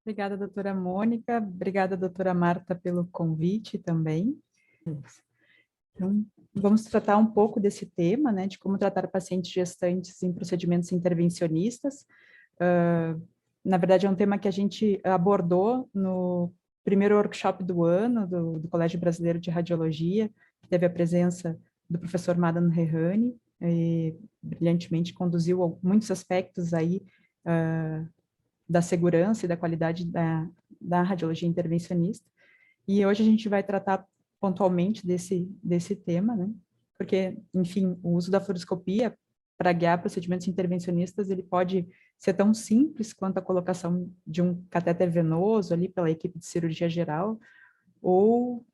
Obrigada, doutora Mônica. Obrigada, doutora Marta, pelo convite também. Então, vamos tratar um pouco desse tema, né, de como tratar pacientes gestantes em procedimentos intervencionistas. Na verdade, é um tema que a gente abordou no primeiro workshop do ano do Colégio Brasileiro de Radiologia, que teve a presença do professor Madan Rehani, e brilhantemente conduziu muitos aspectos aí da segurança e da qualidade da radiologia intervencionista. E hoje a gente vai tratar pontualmente desse tema, né? Porque, enfim, o uso da fluoroscopia para guiar procedimentos intervencionistas, ele pode ser tão simples quanto a colocação de um catéter venoso ali pela equipe de cirurgia geral, ou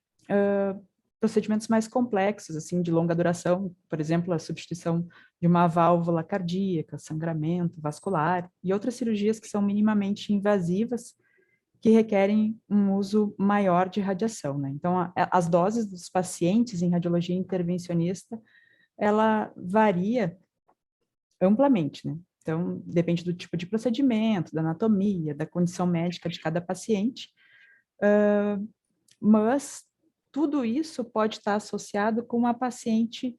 procedimentos mais complexos, assim, de longa duração, por exemplo, a substituição de uma válvula cardíaca, sangramento vascular, e outras cirurgias que são minimamente invasivas, que requerem um uso maior de radiação, né? Então, as doses dos pacientes em radiologia intervencionista, ela varia amplamente, né? Então, depende do tipo de procedimento, da anatomia, da condição médica de cada paciente, mas tudo isso pode estar associado com uma paciente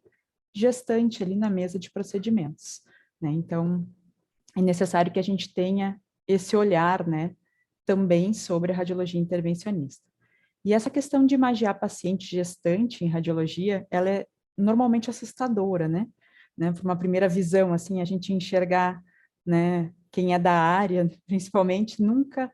gestante ali na mesa de procedimentos, né? Então, é necessário que a gente tenha esse olhar, né, também sobre a radiologia intervencionista. E essa questão de imagiar paciente gestante em radiologia, ela é normalmente assustadora, né? Por uma primeira visão, assim, a gente enxergar, né, quem é da área, principalmente, nunca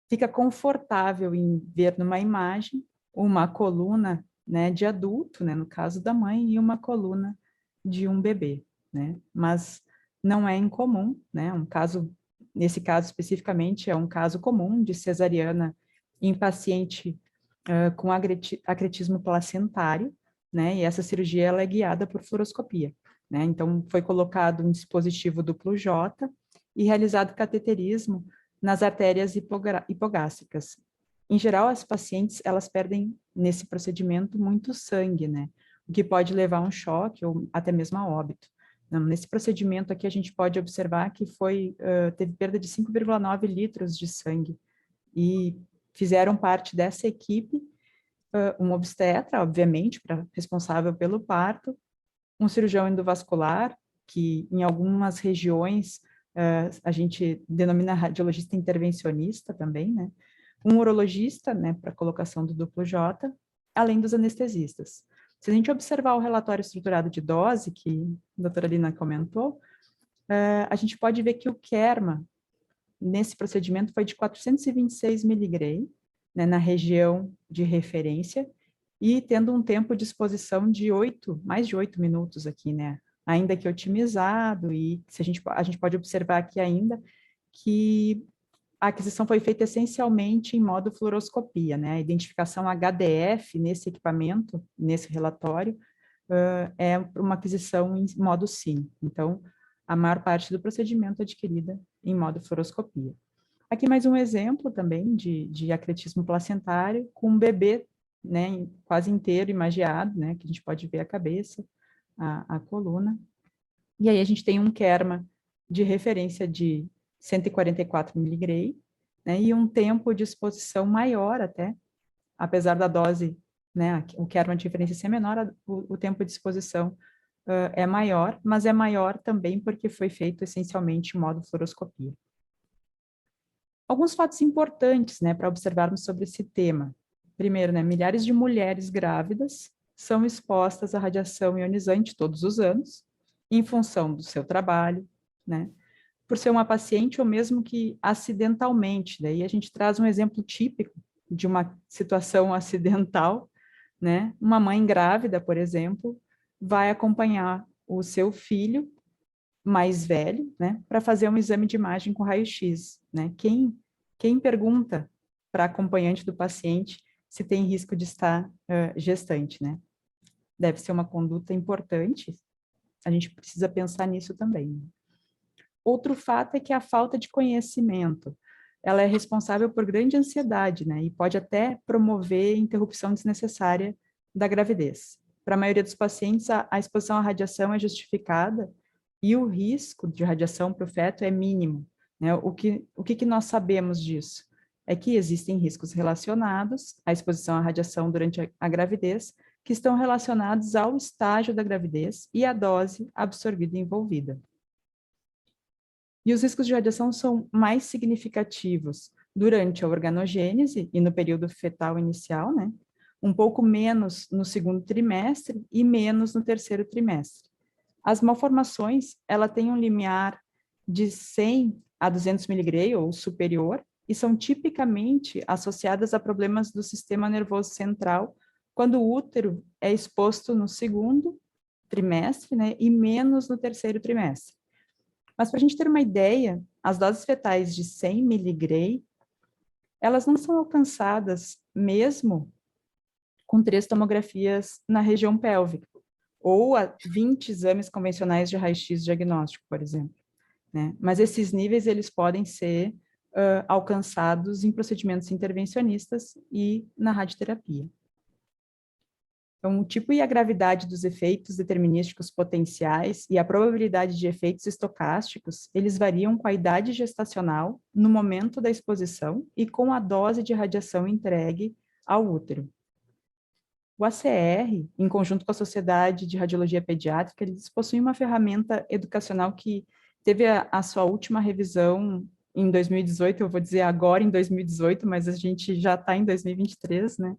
fica confortável em ver numa imagem uma coluna, né, de adulto, né, no caso da mãe, e uma coluna de um bebê, né? Mas não é incomum, né? Nesse caso especificamente, é um caso comum de cesariana em paciente com acretismo placentário, né? E essa cirurgia ela é guiada por fluoroscopia, né? Então foi colocado um dispositivo duplo J e realizado cateterismo nas artérias hipogástricas. Em geral, as pacientes, elas perdem nesse procedimento muito sangue, né? O que pode levar a um choque ou até mesmo a óbito. Nesse procedimento aqui, a gente pode observar que teve perda de 5,9 litros de sangue. E fizeram parte dessa equipe um obstetra, obviamente, responsável pelo parto, um cirurgião endovascular, que em algumas regiões a gente denomina radiologista intervencionista também, né? Um urologista, né, para colocação do duplo J, além dos anestesistas. Se a gente observar o relatório estruturado de dose, que a doutora Lina comentou, a gente pode ver que o Kerma, nesse procedimento, foi de 426 miligray, né, na região de referência, e tendo um tempo de exposição de mais de 8 minutos aqui, né? Ainda que otimizado, e se a gente pode observar aqui ainda que a aquisição foi feita essencialmente em modo fluoroscopia, né? A identificação HDF nesse equipamento, nesse relatório, é uma aquisição em modo SIM. Então, a maior parte do procedimento é adquirida em modo fluoroscopia. Aqui mais um exemplo também de acretismo placentário com um bebê, né, quase inteiro imagiado, né, que a gente pode ver a cabeça, a coluna. E aí a gente tem um Kerma de referência de 144 miligray, né, e um tempo de exposição maior até, apesar da dose, né, o Kerma de referência ser menor, o tempo de exposição é maior, mas é maior também porque foi feito essencialmente em modo fluoroscopia. Alguns fatos importantes, né, para observarmos sobre esse tema. Primeiro, né, milhares de mulheres grávidas são expostas à radiação ionizante todos os anos, em função do seu trabalho, né, por ser uma paciente ou mesmo que acidentalmente. Daí a gente traz um exemplo típico de uma situação acidental, né, uma mãe grávida, por exemplo, vai acompanhar o seu filho mais velho, né, para fazer um exame de imagem com raio-x, né? Quem pergunta para a acompanhante do paciente se tem risco de estar gestante, né? Deve ser uma conduta importante, a gente precisa pensar nisso também. Outro fato é que a falta de conhecimento, ela é responsável por grande ansiedade, né? E pode até promover interrupção desnecessária da gravidez. para a maioria dos pacientes, a exposição à radiação é justificada e o risco de radiação para o feto é mínimo, né? O que nós sabemos disso? É que existem riscos relacionados à exposição à radiação durante a gravidez, que estão relacionados ao estágio da gravidez e à dose absorvida e envolvida. E os riscos de radiação são mais significativos durante a organogênese e no período fetal inicial, né? Um pouco menos no segundo trimestre e menos no terceiro trimestre. As malformações, ela tem um limiar de 100 a 200 mg ou superior e são tipicamente associadas a problemas do sistema nervoso central quando o útero é exposto no segundo trimestre, né, e menos no terceiro trimestre. Mas para a gente ter uma ideia, as doses fetais de 100 mg, elas não são alcançadas mesmo com 3 tomografias na região pélvica, ou a 20 exames convencionais de raio-x diagnóstico, por exemplo, né? Mas esses níveis, eles podem ser alcançados em procedimentos intervencionistas e na radioterapia. Então, o tipo e a gravidade dos efeitos determinísticos potenciais e a probabilidade de efeitos estocásticos, eles variam com a idade gestacional, no momento da exposição e com a dose de radiação entregue ao útero. O ACR, em conjunto com a Sociedade de Radiologia Pediátrica, eles possuem uma ferramenta educacional que teve a sua última revisão em 2018, eu vou dizer agora em 2018, mas a gente já está em 2023, né?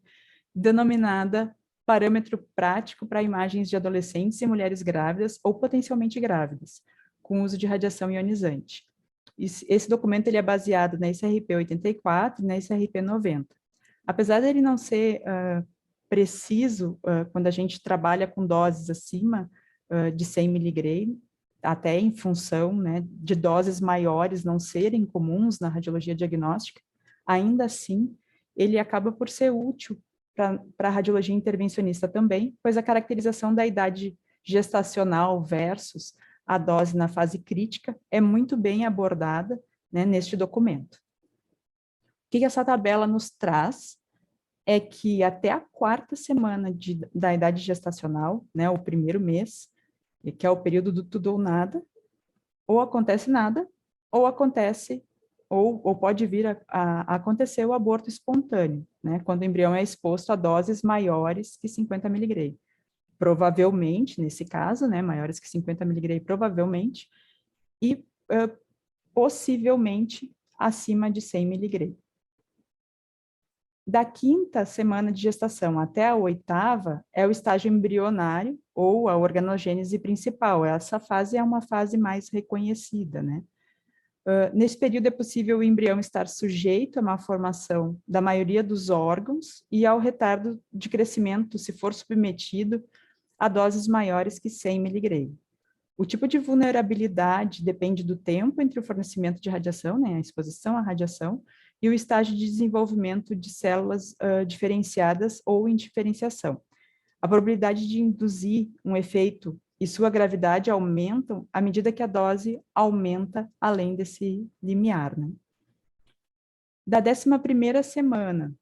Denominada Parâmetro Prático para Imagens de Adolescentes e Mulheres Grávidas ou Potencialmente Grávidas, com uso de radiação ionizante. Esse documento ele é baseado na SRP 84 e na SRP 90. Apesar dele não ser preciso quando a gente trabalha com doses acima de 100 mg, até em função, né, de doses maiores não serem comuns na radiologia diagnóstica, ainda assim, ele acaba por ser útil para a radiologia intervencionista também, pois a caracterização da idade gestacional versus a dose na fase crítica é muito bem abordada, né, neste documento. O que essa tabela nos traz é que até a 4ª semana da idade gestacional, né, o primeiro mês, que é o período do tudo ou nada, ou acontece nada, ou acontece, ou pode vir a acontecer o aborto espontâneo, né, quando o embrião é exposto a doses maiores que 50 mg. Provavelmente, nesse caso, né, maiores que 50 mg, provavelmente, e possivelmente acima de 100 mg. Da 5ª semana de gestação até a 8ª é o estágio embrionário ou a organogênese principal. Essa fase é uma fase mais reconhecida, né? Nesse período é possível o embrião estar sujeito a uma formação da maioria dos órgãos e ao retardo de crescimento, se for submetido a doses maiores que 100 mg. O tipo de vulnerabilidade depende do tempo entre o fornecimento de radiação, né, a exposição à radiação, e o estágio de desenvolvimento de células diferenciadas ou em diferenciação. A probabilidade de induzir um efeito e sua gravidade aumentam à medida que a dose aumenta além desse limiar, né? Da 11ª semana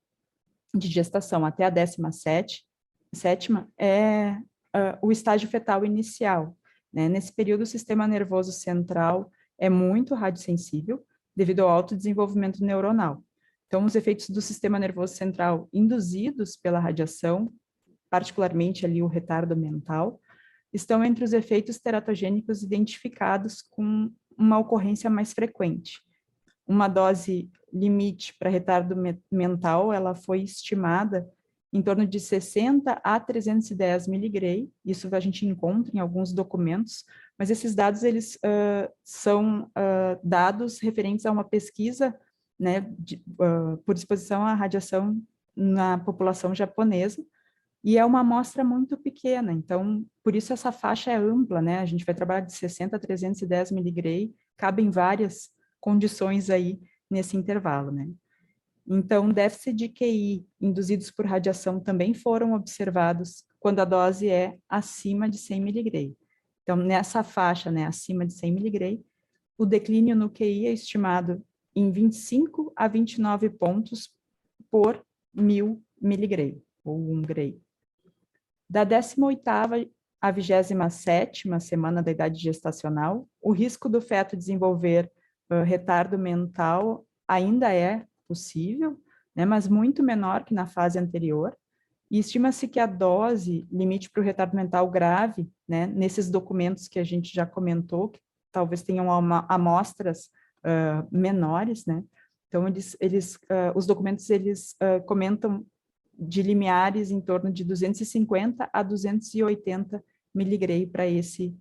de gestação até a 17ª é o estágio fetal inicial, né? Nesse período, o sistema nervoso central é muito radiosensível devido ao alto desenvolvimento neuronal. Então, os efeitos do sistema nervoso central induzidos pela radiação, particularmente ali o retardo mental, estão entre os efeitos teratogênicos identificados com uma ocorrência mais frequente. Uma dose limite para retardo mental, ela foi estimada em torno de 60 a 310 mg, isso a gente encontra em alguns documentos, mas esses dados, eles são dados referentes a uma pesquisa, né, por exposição à radiação na população japonesa, e é uma amostra muito pequena, então, por isso essa faixa é ampla, né, a gente vai trabalhar de 60 a 310 mg, cabem várias condições aí nesse intervalo, né. Então, déficit de QI induzidos por radiação também foram observados quando a dose é acima de 100 mg. Então, nessa faixa, né, acima de 100 mg, o declínio no QI é estimado em 25 a 29 pontos por 1000 mg, ou 1 Gray. Da 18ª à 27ª semana da idade gestacional, o risco do feto desenvolver retardo mental ainda é possível, né, mas muito menor que na fase anterior. E estima-se que a dose limite para o retardo mental grave, né, nesses documentos que a gente já comentou, que talvez tenham amostras menores, né? Então, os documentos, comentam de limiares em torno de 250 a 280 miligray para esse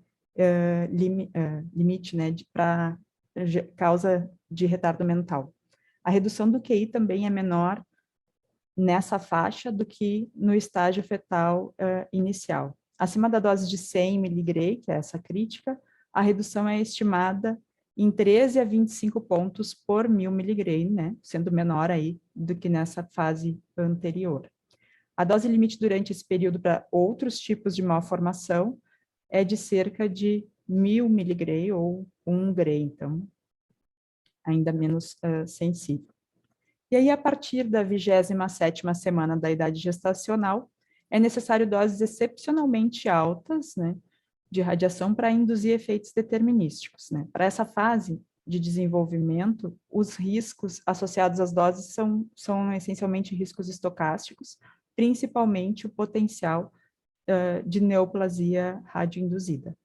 limite, né, para causa de retardo mental. A redução do QI também é menor nessa faixa do que no estágio fetal inicial. Acima da dose de 100 miligray, que é essa crítica, a redução é estimada em 13 a 25 pontos por 1000 miligray, né, sendo menor aí do que nessa fase anterior. A dose limite durante esse período para outros tipos de malformação é de cerca de 1000 miligray ou 1 gray, então ainda menos sensível. E aí, a partir da 27ª semana da idade gestacional, é necessário doses excepcionalmente altas, né, de radiação para induzir efeitos determinísticos, né. Para essa fase de desenvolvimento, os riscos associados às doses são essencialmente riscos estocásticos, principalmente o potencial de neoplasia radioinduzida.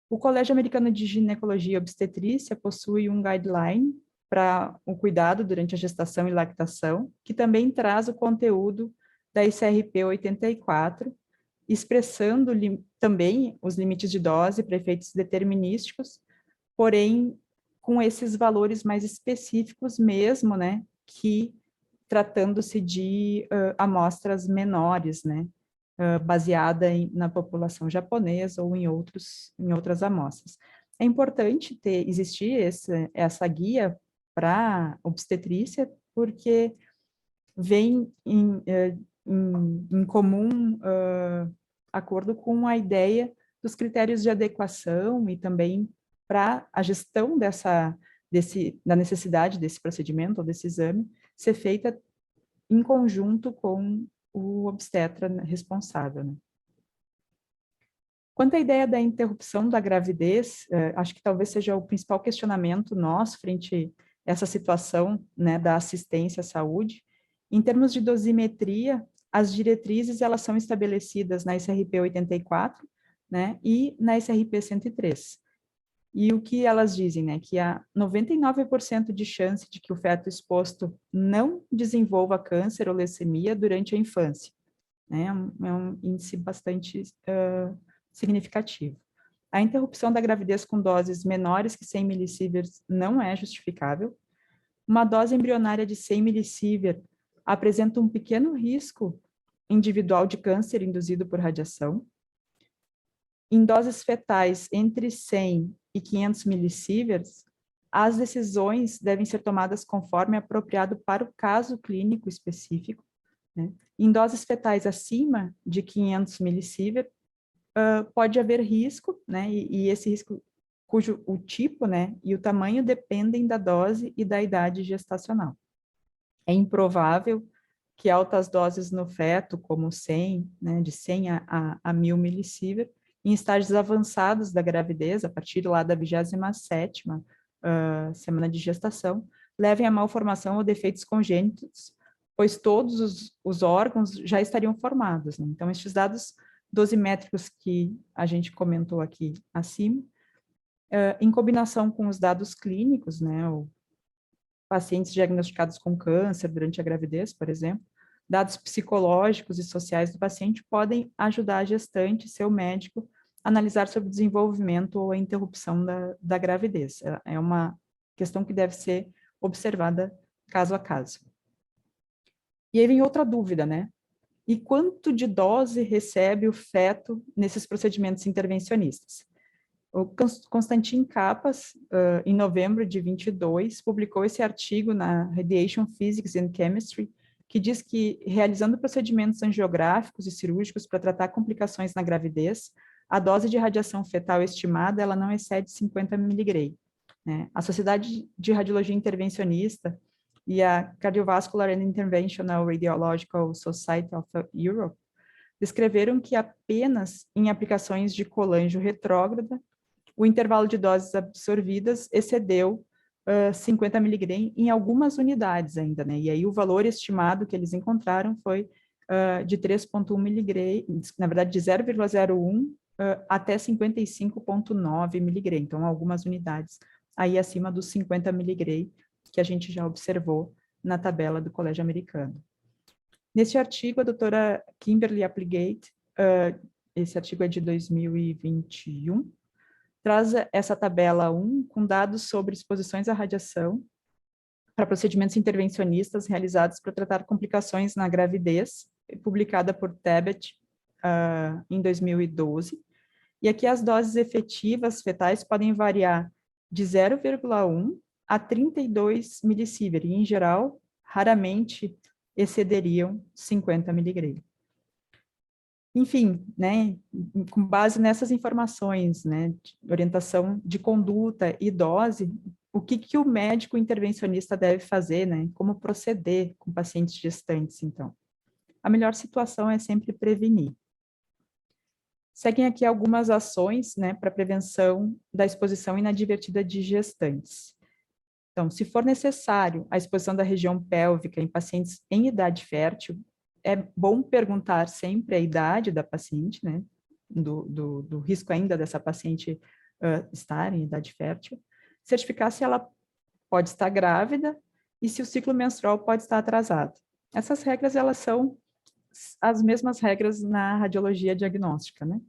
O Colégio Americano de Ginecologia e Obstetrícia possui um guideline para o cuidado durante a gestação e lactação, que também traz o conteúdo da ICRP 84, expressando também os limites de dose para efeitos determinísticos, porém com esses valores mais específicos mesmo, né, que tratando-se de amostras menores, né, baseada na população japonesa ou em outras amostras. É importante existir essa guia para obstetrícia, porque vem em comum acordo com a ideia dos critérios de adequação e também para a gestão da necessidade desse procedimento ou desse exame ser feita em conjunto com o obstetra responsável, né? Quanto à ideia da interrupção da gravidez, acho que talvez seja o principal questionamento nosso frente a essa situação, né, da assistência à saúde. Em termos de dosimetria, as diretrizes elas são estabelecidas na SRP 84, né, e na SRP 103. E o que elas dizem, né, que há 99% de chance de que o feto exposto não desenvolva câncer ou leucemia durante a infância, né, é um índice bastante significativo. A interrupção da gravidez com doses menores que 100 millisieverts não é justificável. Uma dose embrionária de 100 millisieverts apresenta um pequeno risco individual de câncer induzido por radiação. Em doses fetais entre 100 e 500 millisieverts, as decisões devem ser tomadas conforme apropriado para o caso clínico específico, né? Em doses fetais acima de 500 millisieverts, pode haver risco, né? E esse risco, cujo o tipo, né, e o tamanho dependem da dose e da idade gestacional. É improvável que altas doses no feto, como 100, né, de 100 a 1000 millisieverts, em estágios avançados da gravidez, a partir lá da 27ª semana de gestação, levem a malformação ou defeitos congênitos, pois todos os órgãos já estariam formados, né? Então, estes dados dosimétricos que a gente comentou aqui acima, em combinação com os dados clínicos, né, pacientes diagnosticados com câncer durante a gravidez, por exemplo, dados psicológicos e sociais do paciente podem ajudar a gestante e seu médico a analisar sobre o desenvolvimento ou a interrupção da gravidez. É uma questão que deve ser observada caso a caso. E aí vem outra dúvida, né? E quanto de dose recebe o feto nesses procedimentos intervencionistas? O Constantin Kapas, em novembro de 22, publicou esse artigo na Radiation Physics and Chemistry, que diz que, realizando procedimentos angiográficos e cirúrgicos para tratar complicações na gravidez, a dose de radiação fetal estimada ela não excede 50 miligray, né? A Sociedade de Radiologia Intervencionista e a Cardiovascular and Interventional Radiological Society of Europe descreveram que apenas em aplicações de colangio retrógrada, o intervalo de doses absorvidas excedeu 50 miligramas em algumas unidades ainda, né? E aí o valor estimado que eles encontraram foi de 3,1 miligramas, na verdade de 0,01 até 55,9 miligramas, então algumas unidades aí acima dos 50 miligramas que a gente já observou na tabela do Colégio Americano. Nesse artigo, a doutora Kimberly Applegate, esse artigo é de 2021, traz essa tabela 1 com dados sobre exposições à radiação para procedimentos intervencionistas realizados para tratar complicações na gravidez, publicada por Tabet em 2012. E aqui as doses efetivas fetais podem variar de 0,1 a 32 milisievert, e em geral, raramente excederiam 50 miligramas. Enfim, né, com base nessas informações, né, de orientação de conduta e dose, o que o médico intervencionista deve fazer, né, como proceder com pacientes gestantes, então? A melhor situação é sempre prevenir. Seguem aqui algumas ações, né, para prevenção da exposição inadvertida de gestantes. Então, se for necessário a exposição da região pélvica em pacientes em idade fértil, é bom perguntar sempre a idade da paciente, né, do risco ainda dessa paciente estar em idade fértil, certificar se ela pode estar grávida e se o ciclo menstrual pode estar atrasado. Essas regras, elas são as mesmas regras na radiologia diagnóstica, né?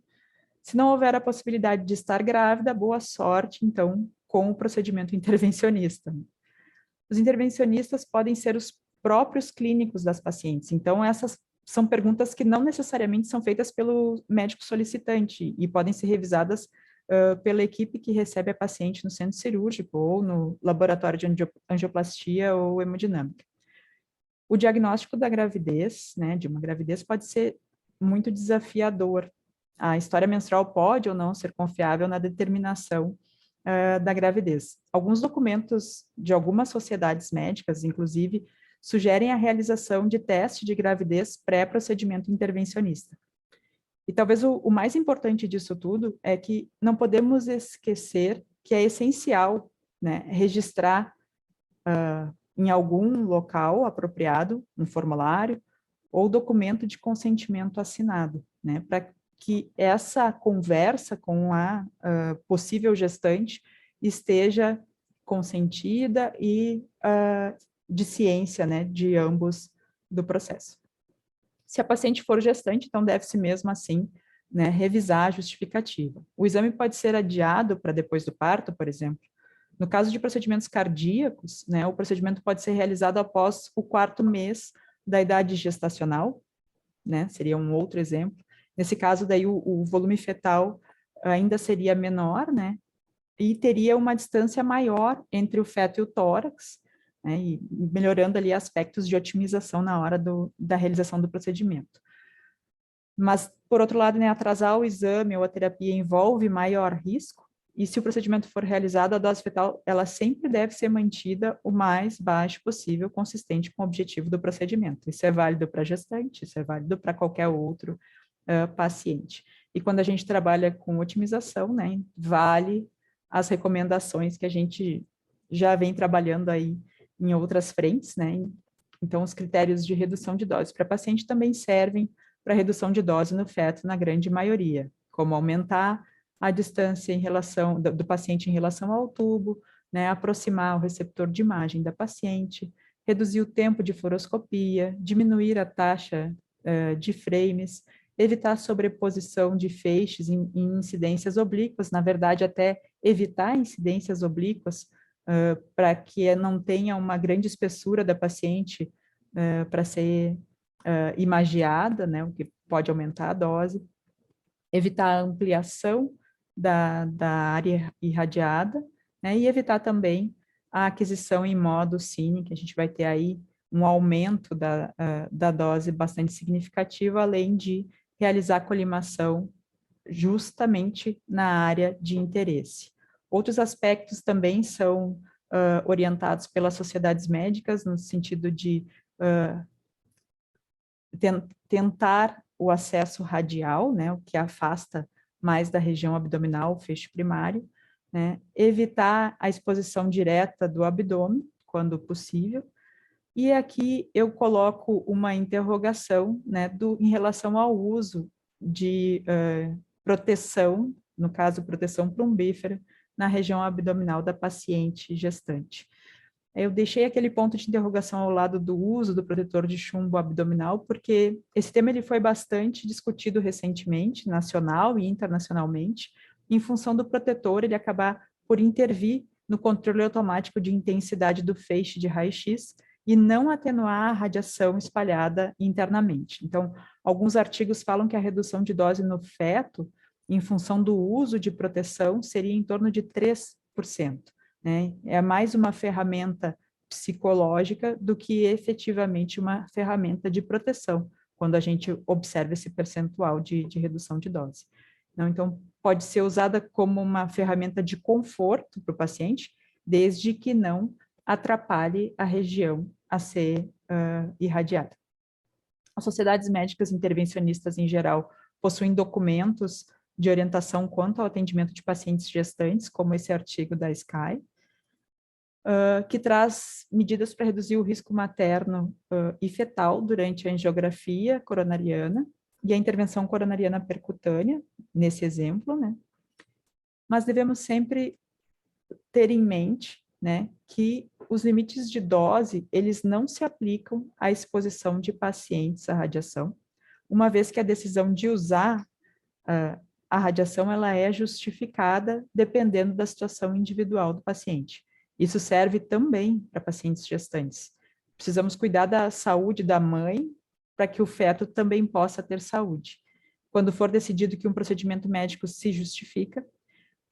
Se não houver a possibilidade de estar grávida, boa sorte, então, com o procedimento intervencionista. Os intervencionistas podem ser os próprios clínicos das pacientes, então essas são perguntas que não necessariamente são feitas pelo médico solicitante e podem ser revisadas pela equipe que recebe a paciente no centro cirúrgico ou no laboratório de angioplastia ou hemodinâmica. O diagnóstico da gravidez, né, de uma gravidez, pode ser muito desafiador. A história menstrual pode ou não ser confiável na determinação da gravidez. Alguns documentos de algumas sociedades médicas, inclusive, sugerem a realização de teste de gravidez pré-procedimento intervencionista. E talvez o mais importante disso tudo é que não podemos esquecer que é essencial, né, registrar em algum local apropriado, um formulário, ou documento de consentimento assinado, né, para que essa conversa com a possível gestante esteja consentida e de ciência, né, de ambos do processo. Se a paciente for gestante, então deve-se mesmo assim, né, revisar a justificativa. O exame pode ser adiado para depois do parto, por exemplo. No caso de procedimentos cardíacos, né, o procedimento pode ser realizado após o 4º mês da idade gestacional, né, seria um outro exemplo. Nesse caso, daí, o volume fetal ainda seria menor, né, e teria uma distância maior entre o feto e o tórax, né, e melhorando ali aspectos de otimização na hora da realização do procedimento. Mas, por outro lado, né, atrasar o exame ou a terapia envolve maior risco, e se o procedimento for realizado, a dose fetal, ela sempre deve ser mantida o mais baixo possível, consistente com o objetivo do procedimento. Isso é válido para gestante, isso é válido para qualquer outro paciente. E quando a gente trabalha com otimização, né, vale as recomendações que a gente já vem trabalhando aí em outras frentes, né? Então, os critérios de redução de dose para paciente também servem para redução de dose no feto na grande maioria, como aumentar a distância em relação do paciente em relação ao tubo, né, aproximar o receptor de imagem da paciente, reduzir o tempo de fluoroscopia, diminuir a taxa de frames, evitar sobreposição de feixes em incidências oblíquas, na verdade até evitar incidências oblíquas para que não tenha uma grande espessura da paciente para ser imagiada, né, o que pode aumentar a dose, evitar a ampliação da área irradiada, né, e evitar também a aquisição em modo cine, que a gente vai ter aí um aumento da dose bastante significativo, além de realizar a colimação justamente na área de interesse. Outros aspectos também são orientados pelas sociedades médicas, no sentido de tentar o acesso radial, né, o que afasta mais da região abdominal, o feixe primário, né, evitar a exposição direta do abdômen, quando possível, e aqui eu coloco uma interrogação, né, em relação ao uso de proteção, no caso, proteção plumbífera, na região abdominal da paciente gestante. Eu deixei aquele ponto de interrogação ao lado do uso do protetor de chumbo abdominal, porque esse tema ele foi bastante discutido recentemente, nacional e internacionalmente, em função do protetor ele acabar por intervir no controle automático de intensidade do feixe de raio-x e não atenuar a radiação espalhada internamente. Então, alguns artigos falam que a redução de dose no feto, em função do uso de proteção, seria em torno de 3%. Né? É mais uma ferramenta psicológica do que efetivamente uma ferramenta de proteção, quando a gente observa esse percentual de redução de dose. Então, pode ser usada como uma ferramenta de conforto para o paciente, desde que não atrapalhe a região a ser irradiada. As sociedades médicas intervencionistas, em geral, possuem documentos de orientação quanto ao atendimento de pacientes gestantes, como esse artigo da Sky, que traz medidas para reduzir o risco materno e fetal durante a angiografia coronariana e a intervenção coronariana percutânea, nesse exemplo, né? Mas devemos sempre ter em mente, né, que os limites de dose, eles não se aplicam à exposição de pacientes à radiação, uma vez que a decisão de usar a radiação, ela é justificada dependendo da situação individual do paciente. Isso serve também para pacientes gestantes. Precisamos cuidar da saúde da mãe para que o feto também possa ter saúde. Quando for decidido que um procedimento médico se justifica,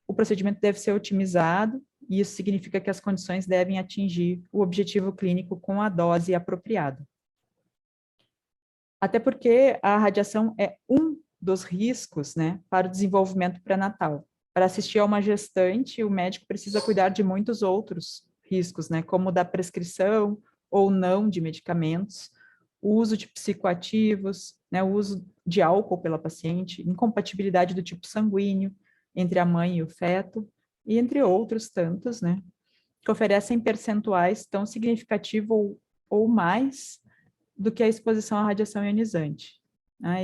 o procedimento deve ser otimizado, e isso significa que as condições devem atingir o objetivo clínico com a dose apropriada. Até porque a radiação é um dos riscos, né, para o desenvolvimento pré-natal. Para assistir a uma gestante, o médico precisa cuidar de muitos outros riscos, né, como da prescrição ou não de medicamentos, o uso de psicoativos, né, o uso de álcool pela paciente, incompatibilidade do tipo sanguíneo entre a mãe e o feto, e entre outros tantos, né, que oferecem percentuais tão significativos ou mais do que a exposição à radiação ionizante.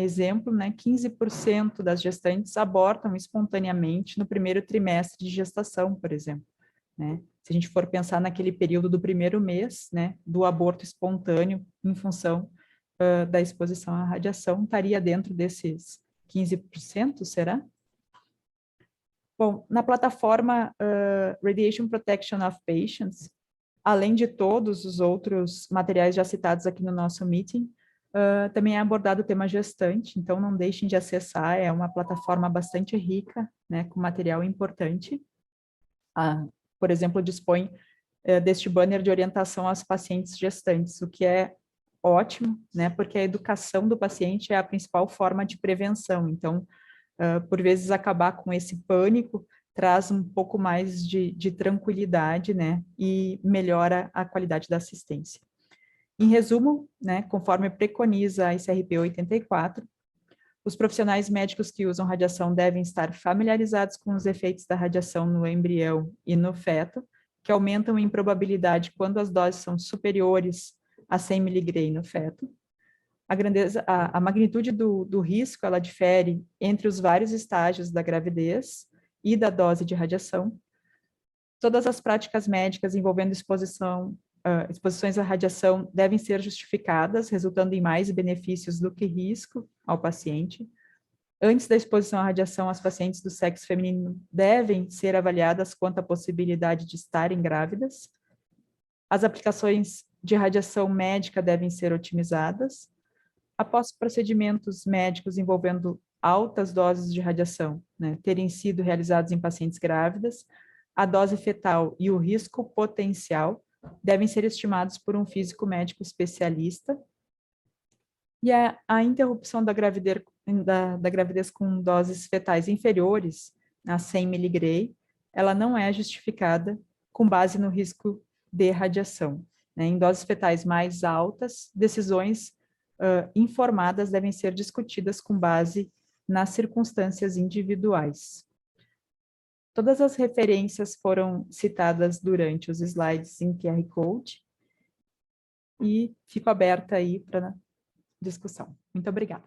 Exemplo, né, 15% das gestantes abortam espontaneamente no primeiro trimestre de gestação, por exemplo. Né? Se a gente for pensar naquele período do primeiro mês, né, do aborto espontâneo em função da exposição à radiação, estaria dentro desses 15%, será? Bom, na plataforma Radiation Protection of Patients, além de todos os outros materiais já citados aqui no nosso meeting, também é abordado o tema gestante, então não deixem de acessar, é uma plataforma bastante rica, né, com material importante. Por exemplo, dispõe deste banner de orientação aos pacientes gestantes, o que é ótimo, né, porque a educação do paciente é a principal forma de prevenção, então, por vezes, acabar com esse pânico traz um pouco mais de tranquilidade, né, e melhora a qualidade da assistência. Em resumo, né, conforme preconiza a ICRP 84, os profissionais médicos que usam radiação devem estar familiarizados com os efeitos da radiação no embrião e no feto, que aumentam em probabilidade quando as doses são superiores a 100 mg no feto. A magnitude do risco, ela difere entre os vários estágios da gravidez e da dose de radiação. Todas as práticas médicas envolvendo exposições à radiação devem ser justificadas, resultando em mais benefícios do que risco ao paciente. Antes da exposição à radiação, as pacientes do sexo feminino devem ser avaliadas quanto à possibilidade de estarem grávidas. As aplicações de radiação médica devem ser otimizadas. Após procedimentos médicos envolvendo altas doses de radiação, né, terem sido realizados em pacientes grávidas, a dose fetal e o risco potencial devem ser estimados por um físico médico especialista, e a interrupção da gravidez com doses fetais inferiores a 100 mg, ela não é justificada com base no risco de radiação. Né? Em doses fetais mais altas, decisões informadas devem ser discutidas com base nas circunstâncias individuais. Todas as referências foram citadas durante os slides em QR Code e fico aberta aí para discussão. Muito obrigada.